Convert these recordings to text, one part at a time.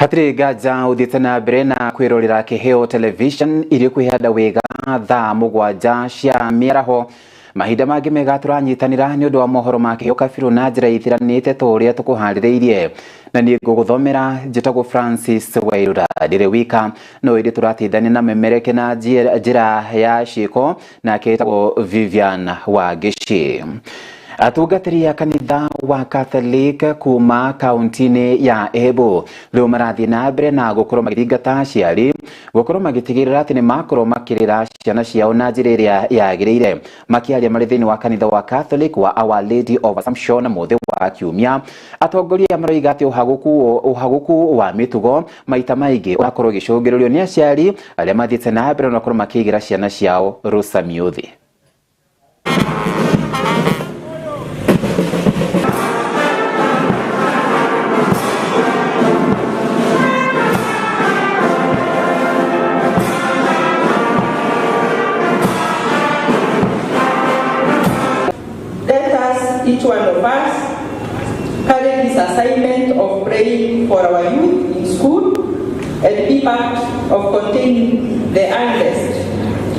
Hatiri gaja uditana brena kwirorera Kiheo television iri kwihada wega thaa mugwanja cia miaraho mahinda mangi mega turanyitanira ni undu wa mohoro ma Kiheo kabiru na njira ithiranite turia tukuhaririirie na ni nguguthomera njitagwo Francis Wairura ndire wika no iri turatithania na memereke na njira ya shiko na ketagwo Vivian Wagishi. Atungatiri ya kanitha wa Catholic kuma kauntini ya Embu riu marathi na mbere na gukorwo magithingata aciari gukorwo magitigirira ati ni makorwo makirira ciana ciao na njira iria yagiriire makiaria mari thiini wa kanitha wa Catholic wa Our Lady of Assumption muthi wa kiumia atongoria maroiga ati uhaguku wa mitugo maita maingi urakorwo gicungiririo ni aciari aria mathiite na mbere na gukorwo makigira ciana ciao rusa miuthi. Each one of us carry this assignment of praying for our youth in school and be part of containing the unrest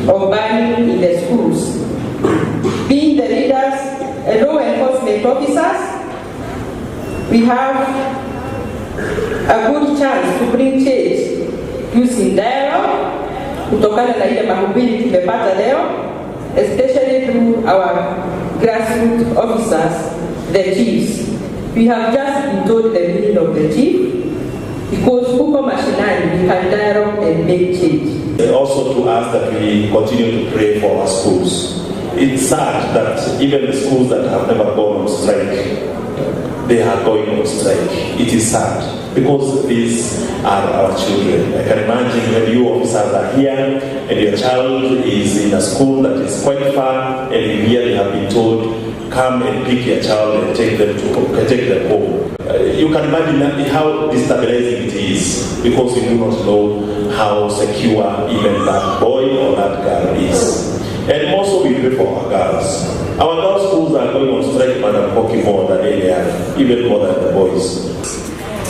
of burning in the schools. Being the leaders and law enforcement officers, we have a good chance to bring change using dialogue kutokana na ile mahubiri tumepata leo, especially through our grassroots officers, the chiefs. We have just been told the meaning of the chief because huko mashinani we can dialogue and make change. Also to ask that we continue to pray for our schools. It's sad that even the schools that have never gone on strike, they are going on strike. It is sad because these are our children. I can imagine when you officers are here and your child is in a school that is quite far and you hear they have been told, come and pick your child and take them home. You can imagine how destabilizing it is because you do not know how secure even that boy or that girl is. And also we pray for our girls. Our girls' schools are going on strike, Madam Poki, more than any other, even more than the boys.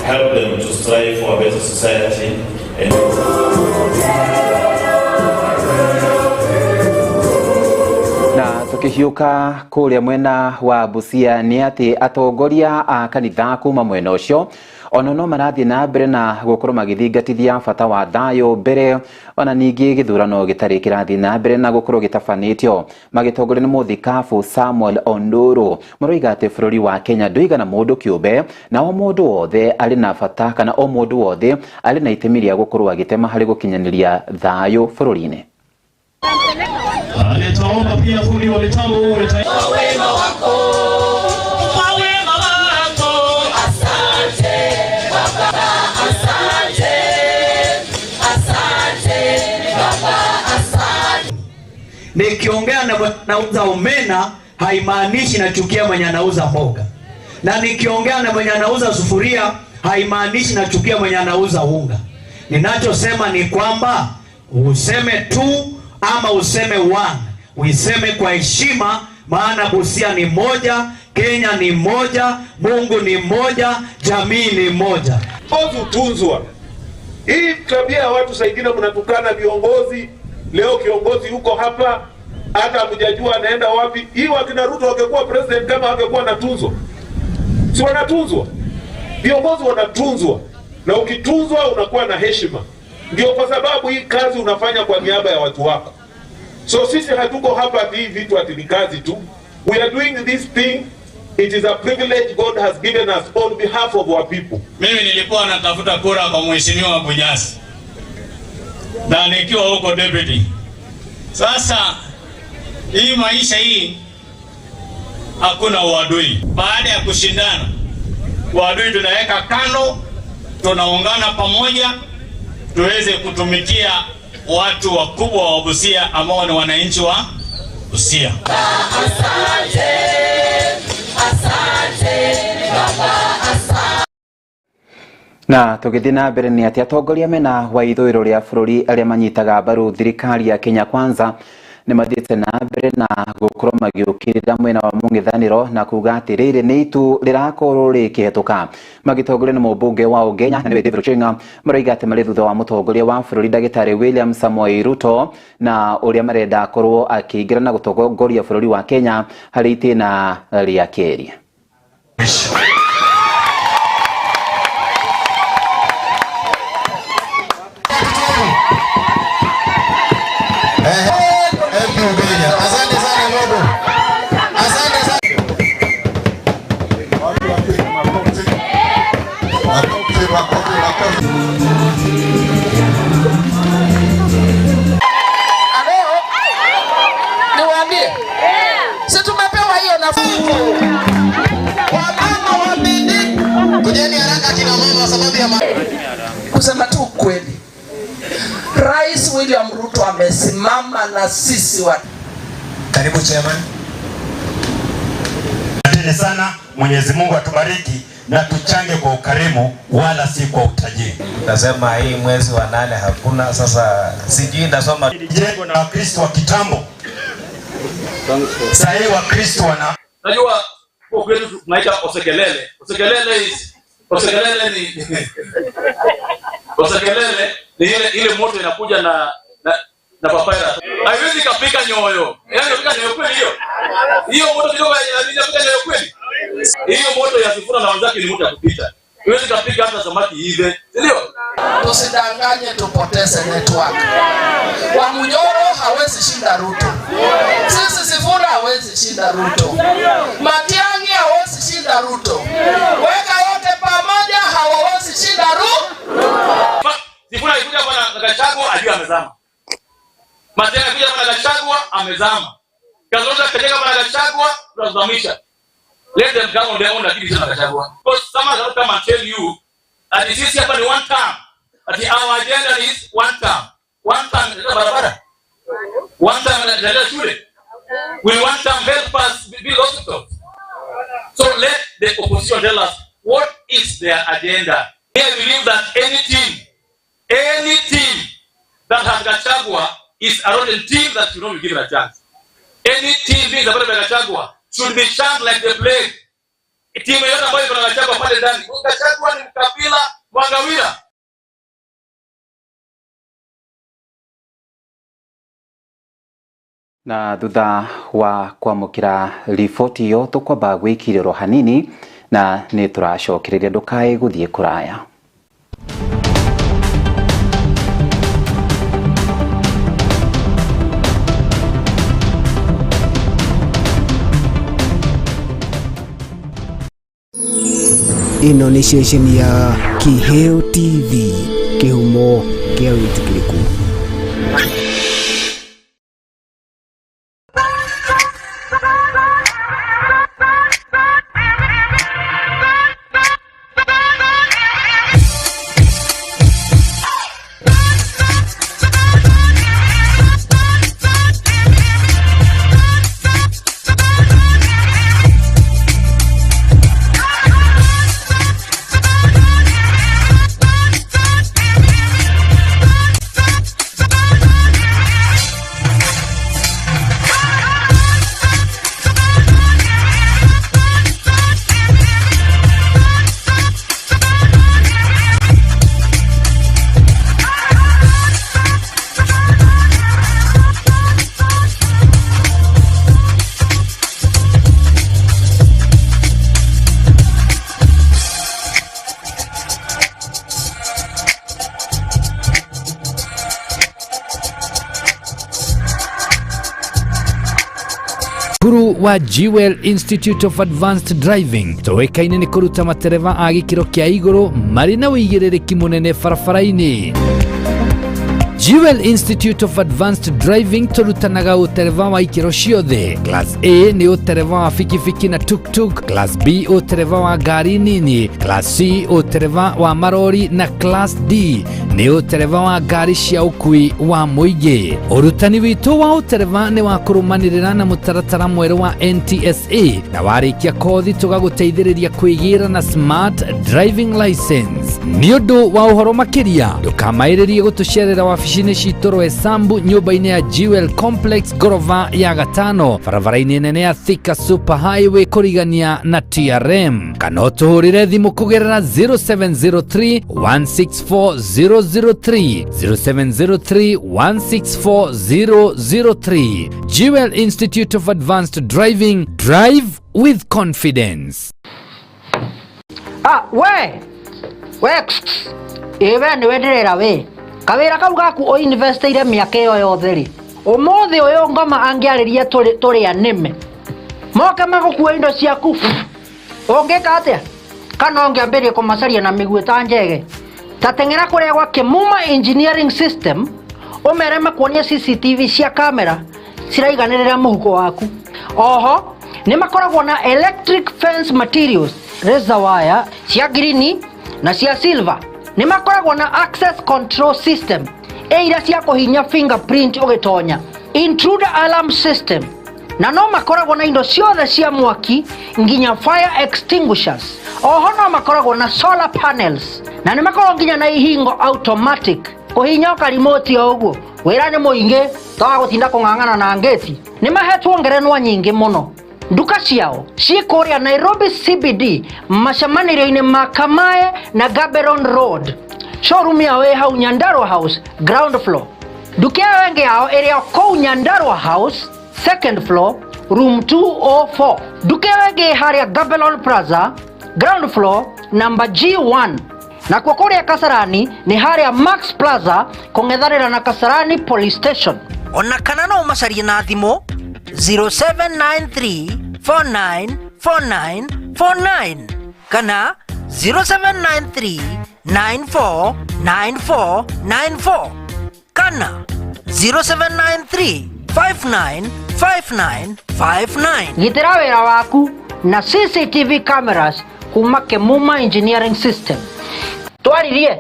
Help them to strive for a better society and na tukihiuka kuria mwena wa Busia ni ati atongoria a kanitha kuma mwena ucio ono no marathi na mbere na gukorwo magithingatithia bata wa thayo mbere ona ningi githurano gitari kirathi na mbere na gukorwo gitafanitio magitongoria ni muthikabu Samuel Onduru muroiga ati bururi wa Kenya nduigana mundu kiumbe na o mundu wothe ari na bata kana o mundu wothe ari na itemi ria gukorwo agitema hari gukinyaniria thayo bururi-ini. Alitaomba pia fundi wa mitambo wema wako asante baba asante baba asante. Nikiongea na nauza omena haimaanishi nachukia mwenye anauza mboga, na nikiongea na mwenye anauza sufuria haimaanishi nachukia mwenye anauza unga. Ninachosema ni kwamba useme tu ama useme one, uiseme kwa heshima, maana Busia ni moja, Kenya ni moja, Mungu ni moja, jamii ni moja. Utunzwa. Hii tabia ya watu saingine mnatukana viongozi, leo kiongozi yuko hapa, hata mjajua anaenda wapi. Hii wakina Ruto wangekuwa president kama wangekuwa natunzwa. Si wanatunzwa? Viongozi wanatunzwa. Na ukitunzwa unakuwa na heshima. Ndio kwa sababu hii kazi unafanya kwa niaba ya watu wako. So sisi hatuko hapa hii vitu ati ni kazi tu. We are doing this thing. It is a privilege God has given us on behalf of our people. Mimi nilikuwa natafuta kura kwa mheshimiwa Bunyasi na nikiwa huko deputy. Sasa hii maisha hii hakuna uadui. Baada ya kushindana, uadui tunaweka kando, tunaungana pamoja tuweze kutumikia watu wakubwa wa Busia ambao ni wananchi wa Busia. Asante, asante, baba asante. Na tugithina mbere ni ati atongoria mena wa ithuriro ria bururi aria manyitaga mbaru thirikari ya Kenya Kwanza nĩ mathiĩte na mbere na gũkorwo magĩũkĩrĩra mwena wa mũng'ethanĩro na kuga atĩ rĩrĩ nĩ itu rĩrakorwo rĩkĩhetũka. Magĩtongorio nĩ mũmbunge wa Ugenya na nĩwe David Ochieng maroiga atĩ marĩ thutha wa mũtongoria wa bũrũri Ndagĩtarĩ William Samoei Ruto na ũrĩa marenda akorwo akĩingĩra na gũtongoria bũrũri wa Kenya harĩ itĩna rĩa kerĩ. Kusema tu kweli, Rais William Ruto amesimama na sisi wa. Karibu chairman. Asante sana, Mwenyezi Mungu atubariki na tuchange kwa ukarimu wala si kwa utajiri. Nasema hii mwezi wa 8 hakuna, sasa sijui ndasoma jengo na Wakristo wa kitambo. Sasa hii Wakristo wana najua kwa kweli tunaita osekelele. Osekelele ni ile moto inakuja na papaya. Haiwezi kapika nyoyo. Yaani kapika nyoyo kweli hiyo. Hiyo moto kidogo inapika nyoyo kweli. Hiyo moto ya Sifuna na wenzake ni moto ya kupita. Haiwezi kapika hata samaki hivi. Ndio? Tusidanganye tupoteze network. Wa Munyoro hawezi shinda Ruto. Sisi Sifuna hawezi shinda Ruto. Matiang'i hawezi shinda Ruto. Weka yote pamoja hawezi shinda Ruto. Sifuna alikuja kwa Gachagua ajua amezama. Matiang'i alikuja kwa Gachagua amezama. Kalonzo akajenga kwa Gachagua tunazamisha. Let them come on their own activity na Gachagua. Because someone has come and tell you that this hapa ni one term. That our agenda is one term. One term ndio barabara. One term ndio shule. We want some help us build hospitals. So let the opposition tell us what is their agenda. They believe that anything that has Gachagua is a rotten team that should not be given a chance. Any team being supported by Gachagua should be shunned like the plague. Timu yote ambayo iko na Gachagua pale ndani, Gachagua ni mkabila Mwangawira. Na thutha wa kwamũkĩra riboti yo tũkwamba gwĩkirĩrwo hanini na nĩ tũracokereria ndũkae gũthiĩ kũraya. Ino ni ceceni ya Kiheo TV, kĩhumo kĩa wĩtĩkĩrĩku. Kuru wa Jewel Institute of Advanced Driving toekaine ni kuruta matereva a gikiro kia iguru mari na uigiririki munene barabara-ini. Jewel Institute of Advanced Driving turutanaga utereva wa ikiro ciothe. Class A ni utereva wa fikifiki na tuk-tuk, Class B utereva wa gari nini, Class C utereva wa marori na Class D ni utereva wa gari cia ukui wa muingi. Urutani witu wa utereva ni wa kurumanirira na mutaratara mweru wa NTSA na warikia kothi tugaguteithiriria kwigira na smart driving license. Nĩ ũndũ wa ũhoro makĩria ndũkamaĩrĩrie gũtũcerera wabici-inĩ citũ Rwesambu nyũmba-inĩ ya Jewel Complex gorofa ya gatano barabara-inĩ nene ya Thika Super Highway kũrigania na TRM, kana ũtũhũrĩre thimũ kũgerera 0703 164003 0703 164003. Jewel Institute of Advanced Driving, drive with confidence. Ewe ni wenderera we kawira kau gaku o investiire miaka iyo yothe ri umuthi uyu ngoma angiariria turi anime moke magukua indo ciaku ungika atia kana ungiambirie kumacaria na miguu ta njege tatengera kuria gwa Kimuma Engineering System umere makuonia CCTV cia kamera ciraiganirira muhuko waku. Oho ni makoragwo na electric fence materials, razor wire cia green na cia silver. Ni makoragwo na access control system ira cia kuhinya fingerprint ugitonya, intruder alarm system, na no makoragwo na indo ciothe cia mwaki nginya fire extinguishers. Oho no makoragwo na solar panels na ni makoragwo nginya na ihingo automatic kuhinya ka remote oguo wira ni muingi tawa gutinda kung'ang'ana na ngeti. Ni mahetwo ngerenwa nyingi muno. Nduka ciao cikuria Nairobi CBD macamanĩrio-inĩ ma Kamae na Gaborone Road. Showroom yao ĩ hau Nyandarua House ground floor. Nduka yao ĩngĩ yao ĩrĩ kũu Nyandarua House second floor room 204. Nduka yao ĩngĩ harĩa Gaborone Plaza ground floor number G1. Na kwa kũrĩa Kasarani ni harĩa Max Plaza kũng'ethanĩra na Kasarani Police Station. Ona kana no macarie na thimũ 0793 494949 kana 0793 949494 kana 0793 595959. Gitĩra wĩra waku na CCTV cameras kuma Kimuma Engineering System. Twaririe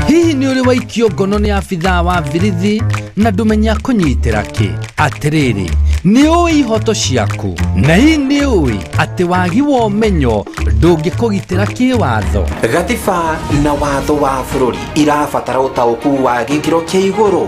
hihi nĩ ũrĩ waikio ngono nĩ abithaa wa birithi na ndũmenya kũnyitĩra kĩ? Atĩrĩrĩ, nĩ ũĩ ihoto ciaku na hihi nĩ ũĩ atĩ wagi wa ũmenyo ndũngĩkũgitĩra kĩwatho? Gatiba na watho wa bũrũri irabatara ũtaũku wa gĩkĩro kĩa igũrũ.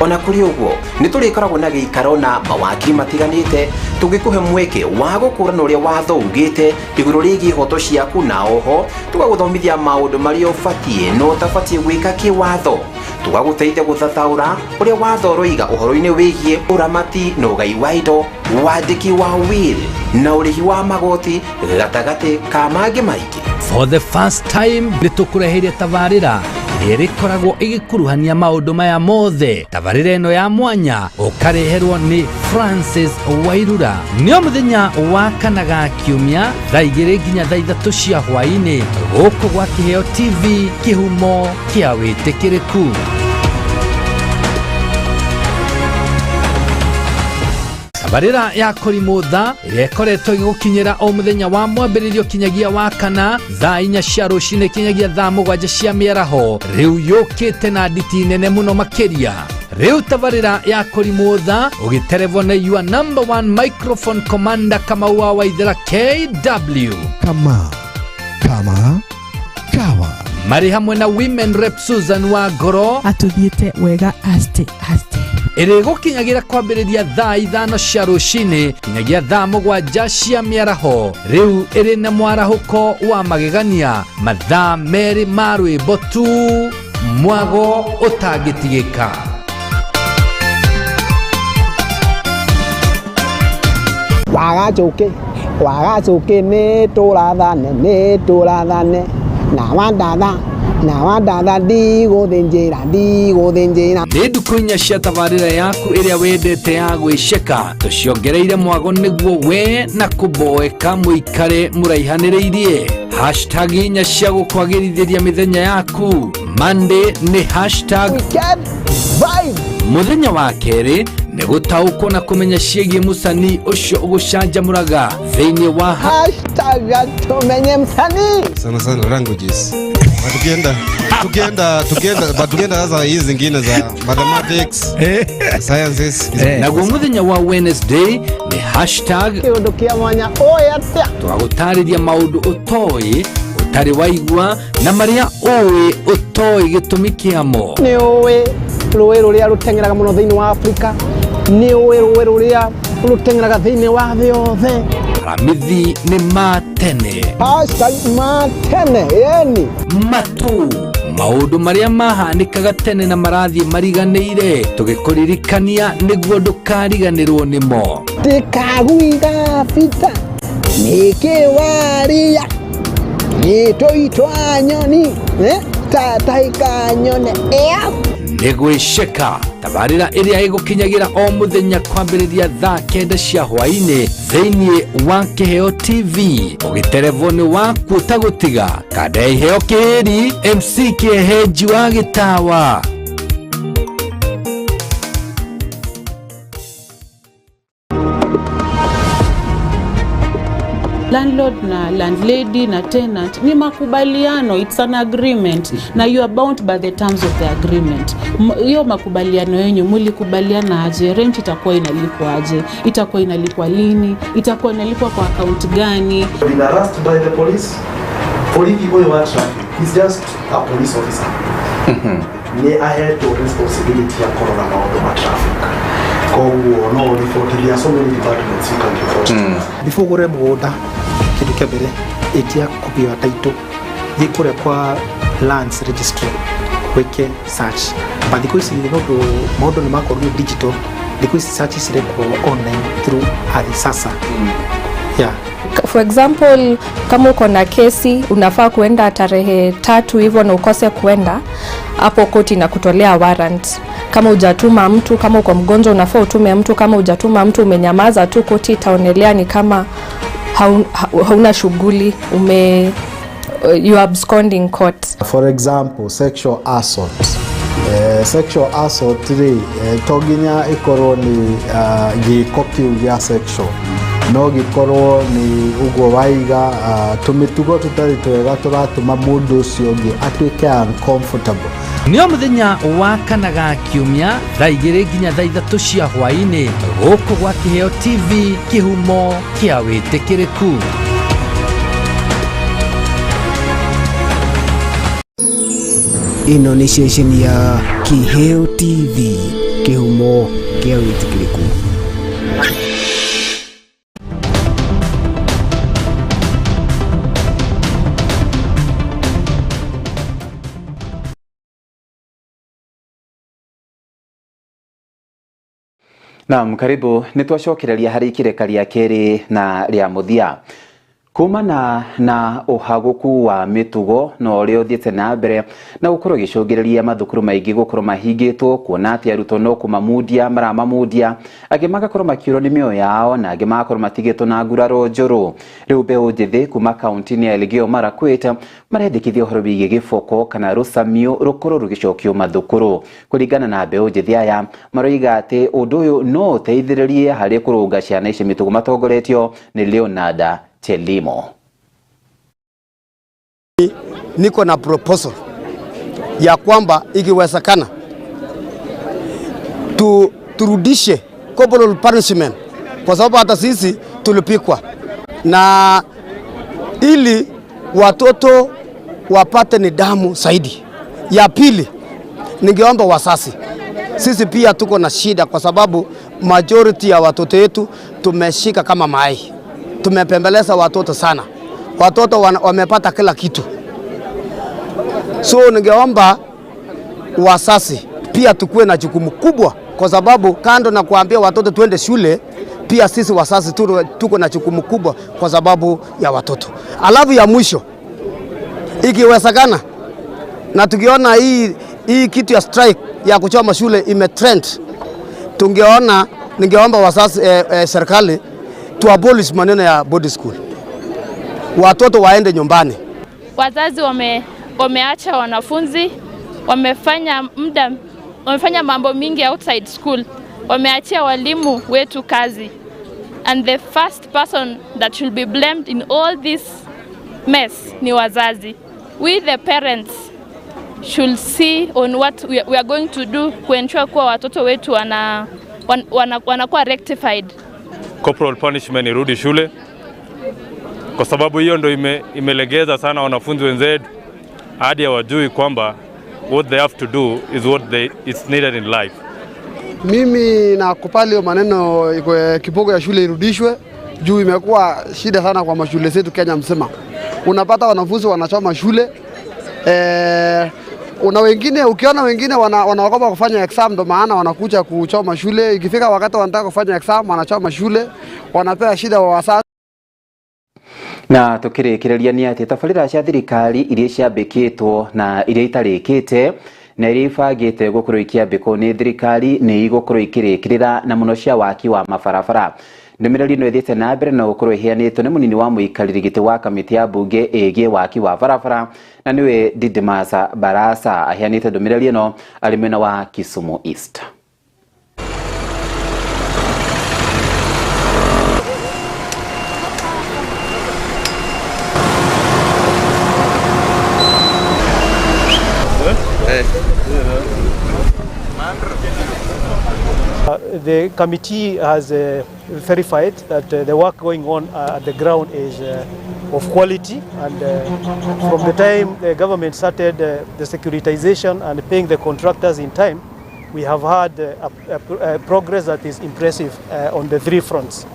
Ona kũrĩ ũguo nĩ tũrĩkoragwo na gĩikaro na mawakiri matiganĩte tũngĩkũhe mweke wa gũkũrana ũrĩa watho ugĩte igũrũ rĩgiĩ ihoto ciaku, na oho tũgagũthomithia maũndũ marĩa ũbatiĩ na ũtabatiĩ gwĩka kĩwatho. Tũgagũteithia gũthathaũra ũrĩa watho ũroiga ũhoro-inĩ wĩgiĩ ũramati na ũgai wa indo, wandĩki wa will na ũrĩhi wa magoti gatagatĩ ka mangĩ maingĩ. For the first time nĩtũkũreheire tabarĩra ĩrĩkoragwo ĩgĩkuruhania maũndũ maya mothe. Tabarĩra ĩno ya mwanya ũkareherwo nĩ Francis Wairura. Nĩ mũthenya wa kana ga kiumia thaa 2 nginya thaa 3 cia hwaĩ-inĩ gũkũ gwa Kĩheo TV, kĩhumo kĩa wĩtĩkĩrĩku. Tabarĩra ya kũrimũtha ĩrĩa ĩkoretwo ĩgĩgũkinyĩra o mũthenya wa mwambĩrĩrio kinyagia wa kana thaa 4 cia rũcinĩ kinyagia thaa 7 cia mĩaraho rĩu yũkĩte na nditi nene mũno makĩria. Rĩu tabarĩra ya kũrimũtha ũgĩterevwo na your number 1 microphone commander Kamau wa Waithera KW. Kama kawa marĩ hamwe na women rep Susan wa Ngoro. Atũthiĩte wega aste ĩrĩ gũkinyagira kwambĩrĩria thaa 5 cia rũcinĩ kinyagia thaa 7 cia mĩaraho rĩu ĩrĩ na mwarahũko wa magegania, mathaa merĩ ma rwĩmbo tu, mwago ũtangĩtigĩka. wagacoke nĩ tũrathane na wandatha ndigũthĩnjĩra. Nĩ ndukũ inya cia tabarĩra yaku ĩrĩa wendete ya gwĩceka tũciongereire mwago nĩguo we na kũmboeka mũikare mũraihanĩrĩirie. Hashtag inya cia gũkwagĩrithĩria mĩthenya yaku. Monday nĩ hashtag mũthenya wa kerĩ nĩ gũtaũkwo na kũmenya ciĩgiĩ mũcani ũcio ũgũcanjamũraga thĩinĩ wa waga tumenye msanii. Sana languages. Tukienda sasa hizi zingine za mathematics, sciences. Na muthenya wa Wednesday ni hashtag Kiundukia mwanya oyatia. Twagutariria maundu utoyi utari waigua na maria uwi utoyi gitumi kiamo. Ni uwi ruwi ruria rutengeraga muno thiini wa Afrika. Ni uwi ruwi ruria rutengeraga thiini wa thĩ yothe. Ramithi ni matene. Hashtag matene yani matu maundu maria mahanikaga tene na marathi mariganĩire tugikuririkania niguo ndukariganĩrwo nimo. Tikaguiga bita nikiwaria nituitwa nyoni tataika nyone nigwiceka tabarĩra ĩrĩa ĩgũkinyagira o muthenya kwambĩrĩria thaa 9 cia hwaĩ-inĩ thĩinĩ wa Kĩheo TV. Ũgĩterevoni waku ũtagũtiga kada iheo kĩhĩri MC Kĩheji wa Gĩtawa. Landlord na landlady na tenant ni makubaliano, it's an agreement na you are bound by the terms of the agreement. Hiyo makubaliano yenyu mlikubaliana aje? Rent itakuwa inalipwa aje? Itakuwa inalipwa lini? Itakuwa inalipwa kwa account gani? Been arrested by the police. Police boy wa traffic. He's just a police officer. Ni ahead to responsibility ya corona maondo ma traffic. No report. There are so many departments you can report. Before gore mugunda kitu kia mbere itia copy ya title yikore kwa lands registry weke search but because you know model ni mako digital because search is online through hadi sasa. Yeah. For example, kama uko na kesi unafaa kuenda tarehe 3 hivyo na ukose kuenda hapo, koti na kutolea warrant. Kama hujatuma mtu, kama uko mgonjwa unafaa utume mtu, kama hujatuma mtu umenyamaza tu, koti itaonelea ni kama hauna shughuli, you are absconding court. For example, sexual assault. Sexual assault today toginya ikorwo ni gikokiu gya sexual no gikorwo ni ugo waiga tumitugo tutari twega turatuma mundu ucio ungi atuike uncomfortable. Nĩ muthenya wa kanaga kiumia thaa 2 nginya thaa 3 cia hwaĩ-inĩ gũkũ gwa Kĩheo TV, kĩhumo kĩa wĩtĩkĩrĩku. ino ni station ya Kĩheo TV, kĩhumo kĩa wĩtĩkĩrĩku. Naam, karibu nitwacokereria hari ikireka ria keri na ria muthia. Kumana na uhaguku wa mitugo no rio thiete na mbere na gukorwo gicungiriria mathukuru maingi gukorwo mahingitwo kuona ati aruto no kumamundia maramamundia angi magakorwo makiurwo ni mioyo yao na angi magakorwo matigitwo na nguraro njuru. Riu mbeũ njithi kuma kaunti-ini ya Elgeyo Marakwet marendekithia uhoro wigi giboko kana rusamio rukorwo rugicokio mathukuru. Kuringana na mbeũ njithi aya maroiga ati undu uyu no uteithiririe hari kurunga ciana ici mitugo matongoretio ni Leonard Chelimo. Niko na proposal ya kwamba ikiwezekana turudishe corporal punishment kwa sababu hata sisi tulipikwa, na ili watoto wapate nidhamu zaidi. Ya pili, ningeomba wasasi, sisi pia tuko na shida kwa sababu majority ya watoto wetu tumeshika kama mai. Tumepembeleza watoto sana. Watoto wamepata kila kitu. So ningeomba wasasi pia tukue na jukumu kubwa kwa sababu kando na kuambia watoto tuende shule, pia sisi wasasi tuko na jukumu kubwa kwa sababu ya watoto. Alafu ya mwisho, ikiwezekana na tukiona hii kitu ya strike ya kuchoma shule imetrend, ningeomba wasasi serikali to abolish maneno ya boarding school. Watoto waende nyumbani. Wazazi wameacha wanafunzi, wamefanya mambo mingi outside school. Wameachia walimu wetu kazi. And the first person that should be blamed in all this mess ni wazazi. We the parents should see on what we are going to do to ensure kuwa watoto wetu wanakuwa rectified. Corporal punishment irudi shule, kwa sababu hiyo ndo imelegeza sana wanafunzi wenzetu hadi hawajui kwamba what they have to do is what is needed in life. Mimi nakupali maneno kipogo ya shule irudishwe juu imekuwa shida sana kwa mashule zetu Kenya mzima. Unapata wanafunzi wanachoma shule, una wengine ukiona wengine wanaogopa kufanya exam, ndo maana wanakuja kuchoma shule. Ikifika wakati wanataka kufanya exam wanachoma shule, wanapea shida wa wazazi. Na tukirekereria ni ati tabarĩra cia thirikari iria ciambĩkĩtwo na iria itarĩkĩte na iria ibangĩte gũkorwo ikĩambĩkwo nĩ thirikari nĩ igũkorwo ikĩrĩkĩrĩra na mũno cia waki wa mabarabara. Ndũmĩrĩri ĩno ĩthiĩte na mbere na gũkorwo ĩheanĩtwo nĩ mũnini wa mũikarĩri gĩtĩ wa kamĩtĩ ya mbunge ĩgiĩ waki wa barabara na nĩwe Didmas Barasa. Aheanĩte ndũmĩrĩri ĩno arĩ mwena wa Kisumu East. The committee has verified that the work going on at the ground is of quality, and from the time the government started the securitization and paying the contractors in time, we have had a progress that is impressive on the three fronts.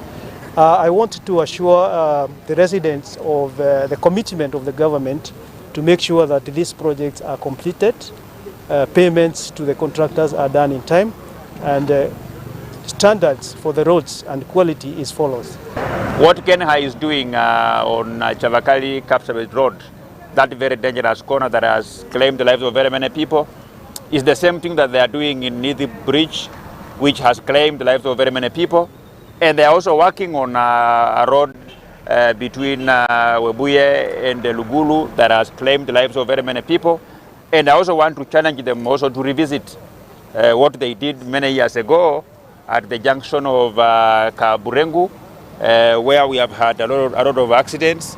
I want to assure the residents of the commitment of the government to make sure that these projects are completed, payments to the contractors are done in time, and standards for the roads and quality is follows. What KenHa is doing on Chavakali Kapsabet Road, that very dangerous corner that has claimed the lives of very many people, is the same thing that they are doing in Nithi Bridge, which has claimed the lives of very many people. And they are also working on a road between Webuye and Lugulu that has claimed the lives of very many people. And I also want to challenge them also to revisit what they did many years ago at the junction of Kaburengu, where we have had a lot of accidents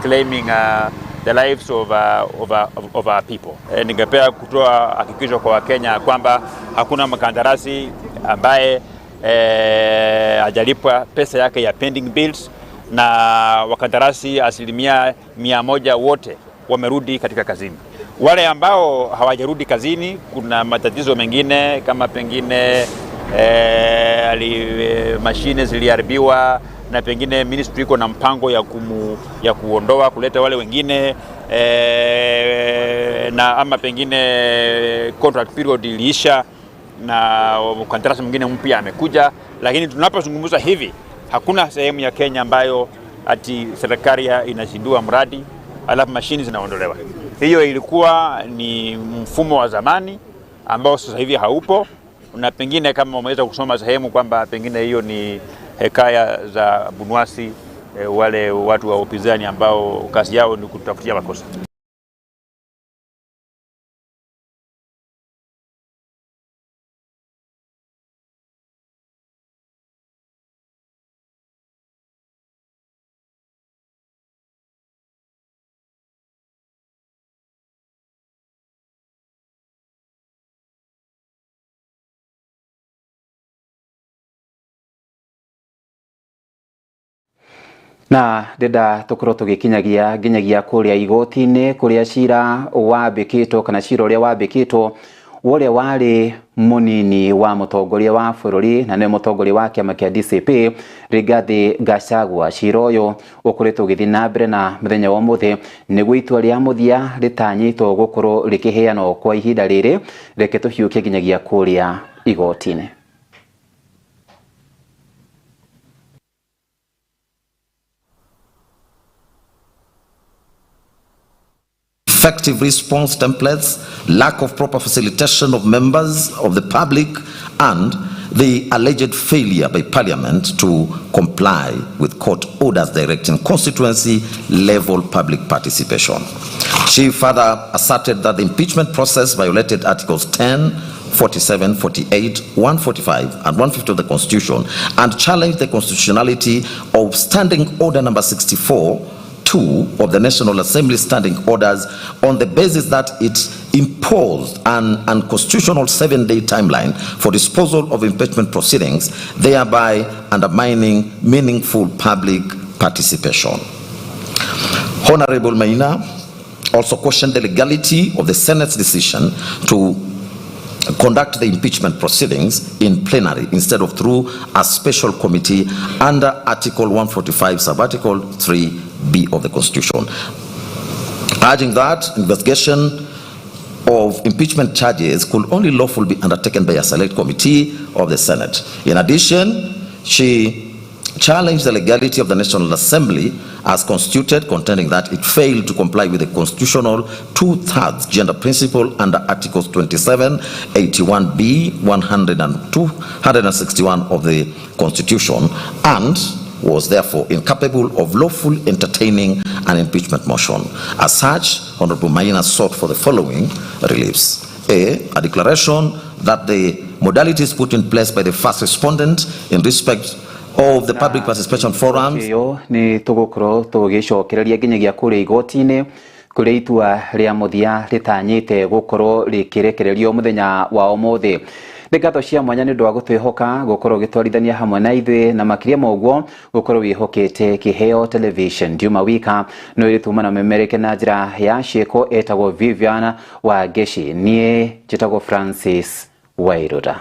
claiming the lives of our people. Ningependa kutoa hakikisho kwa Wakenya kwamba hakuna mkandarasi ambaye hajalipwa pesa yake ya pending bills, na wakandarasi 100% wote wamerudi katika kazini. Wale ambao hawajarudi kazini, kuna matatizo mengine kama pengine mashine ziliharibiwa na pengine ministry iko na mpango ya kuondoa kuleta wale wengine na ama pengine contract period iliisha na kandarasi mwingine mpya amekuja. Lakini tunapozungumza hivi, hakuna sehemu ya Kenya ambayo ati serikali inashindua mradi alafu mashine zinaondolewa. Hiyo ilikuwa ni mfumo wa zamani ambao sasa hivi haupo, na pengine kama umeweza kusoma sehemu kwamba pengine hiyo ni hekaya za bunwasi wale watu wa upinzani ambao kazi yao ni kutafutia makosa. Na ndenda tukorwo tugikinyagia nginyagia kuria igoti-ini kuria cira wambikitwo kana cira uria wambikitwo uria wari munini wa mutongoria wa bururi na ne mutongoria wa kiama kia DCP Rigathi Gachagua. Cira uyu ukoretwo ugithi na mbere na muthenya wa muthi niguo itua ria muthia ritanyitwo gukorwo rikiheanwo kwa ihinda riri. Reke tuhiuke nginyagia kuria igoti-ini. Effective response templates, lack of proper facilitation of members of the public, and the alleged failure by Parliament to comply with court orders directing constituency-level public participation. She further asserted that the impeachment process violated Articles 10, 47, 48, 145, and 150 of the Constitution, and challenge the constitutionality of Standing Order number 64(2) of the National Assembly Standing Orders on the basis that it imposed an unconstitutional 7-day timeline for disposal of impeachment proceedings, thereby undermining meaningful public participation. Honorable Maina also questioned the legality of the Senate's decision to conduct the impeachment proceedings in plenary instead of through a special committee under Article 145, Sub-Article 3B of the Constitution, urging that investigation of impeachment charges could only lawfully be undertaken by a select committee of the Senate. In addition, she challenged the legality of the National Assembly as constituted, contending that it failed to comply with the constitutional 2/3 gender principle under Articles 27, 81B, 100 and 261 of the Constitution, and was therefore incapable of lawfully entertaining an impeachment motion. As such, Honorable Maina sought for the following reliefs. A declaration that the modalities put in place by the first respondent in respect of the public participation forums ni tugukro tugicokereria nginyagia kuri igoti-ini kuri itua ria muthia ritanyite gukorwo rikirekererio muthenya wa umuthi. Ngatho cia mwanya ni ndwa gutwihoka gukorwo gitwarithania hamwe na ithui na makiria moguo gukorwo wihokete Kiheo Television. Juma Wika no irituma na memereke na njira ya cieko etagwo Vivian wa Geshi, nie njitagwo Francis Wairura.